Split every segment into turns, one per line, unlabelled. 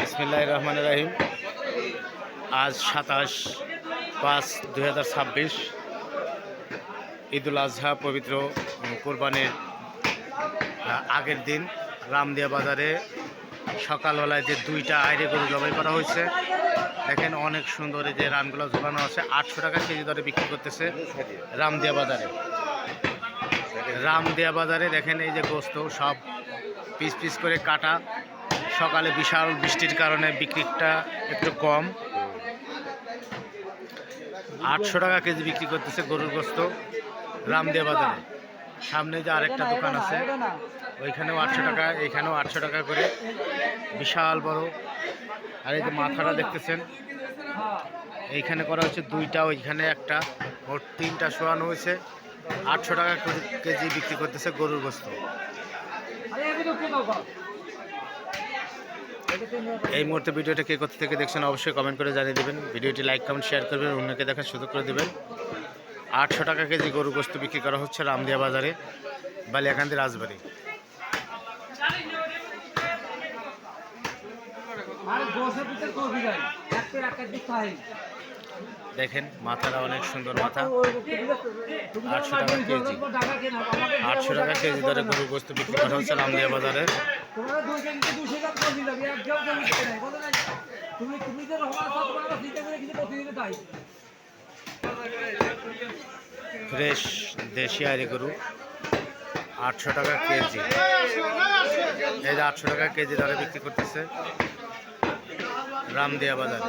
বিসমিল্লাহির রহমানির রহিম। আজ 27/5/2026 ঈদুল আজহা পবিত্র কোরবানির আগের দিন রামদিয়া বাজারে সকালবেলায় যে দুইটা আইড়ে গরু জবাই করা হয়েছে। দেখেন অনেক সুন্দর, এই যে রানগুলো ঝোলানো আছে। 800 টাকা কেজি দরে বিক্রি করতেছে রামদিয়া বাজারে। রামদিয়া বাজারে দেখেন এই যে গোস্ত সব পিস পিস করে কাটা। সকালে বিশাল বৃষ্টির কারণে বিক্রিটা একটু কম। 800 টাকা কেজি বিক্রি করতেছে গরুর গোস্ত রামদিয়া বাজারে। সামনে যে আরেকটা দোকান আছে ওইখানেও 800 টাকা, এইখানেও 800 টাকা করে, বিশাল বড়। আর এই যে মাথাটা দেখতেছেন, এইখানে করা হচ্ছে দুইটা, ওইখানে একটা, মোট 3টা শোয়ানো হয়েছে। 800 টাকা কেজি বিক্রি করতেছে গরুর গোস্ত। এই মুহূর্তে ভিডিওটা কে কোথা থেকে দেখছেন অবশ্যই কমেন্ট করে জানিয়ে দেবেন। ভিডিওটি লাইক কমেন্ট শেয়ার করবেন, অন্যকে দেখার সুযোগ করে দেবেন। 800 টাকা কেজি গরুর গোস্ত বিক্রি করা হচ্ছে রামদিয়া বাজারে, বালিয়াকান্দি রাজবাড়ি। দেখেন মাথাটা অনেক সুন্দর মাথা। 800 টাকা কেজি, 800 টাকা কেজি দরে গরুর গোস্ত বিক্রি করা হচ্ছে রামদিয়া বাজারে। ফ্রেশ দেশি আইড়ে গরু 800 টাকা কেজি। এই যে 800 টাকা কেজি দরে বিক্রি করতেছে রামদিয়া বাজার।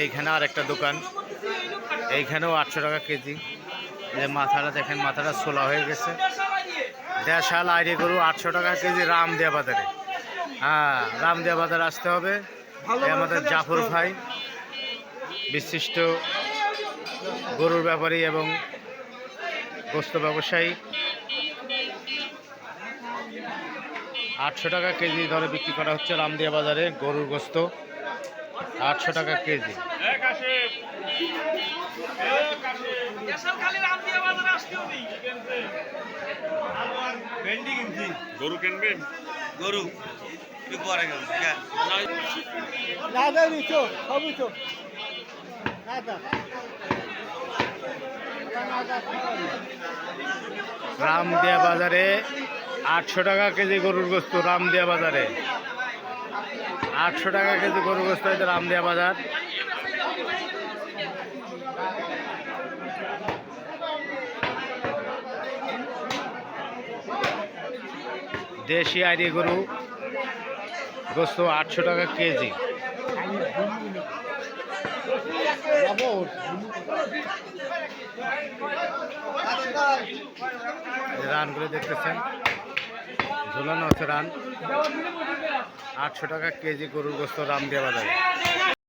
এইখানে আর একটা দোকান, এইখানেও 800 টাকা কেজি। যে মাথাটা দেখেন, মাথাটা ছোলা হয়ে গেছে। দেশাল আইড়ে গরু 800 টাকা কেজি রামদিয়া বাজারে। হ্যাঁ, রামদিয়া বাজার আসতে হবে। আমাদের জাফর ভাই বিশিষ্ট গরুর ব্যাপারী এবং গোস্ত ব্যবসায়ী। 800 টাকা কেজি ধরে বিক্রি করা হচ্ছে রামদিয়া বাজারে গরুর গোস্ত। 800 টাকা কেজি।
গরু কিনবেন? গরু
রামদিয়া বাজারে 800 টাকা কেজি গরুর গোস্ত রামদিয়া বাজারে। 800 টাকা কেজি গরুর গোস্ত হয়েছে রামদিয়া বাজার। দেশি আইড়ে গরু গোস্ত 800 টাকা কেজি। রানগুলো দেখতেছেন, ঝুলানো আছে রান। 800 টাকা কেজি গরুর গোস্ত রামদিয়া বাজারে।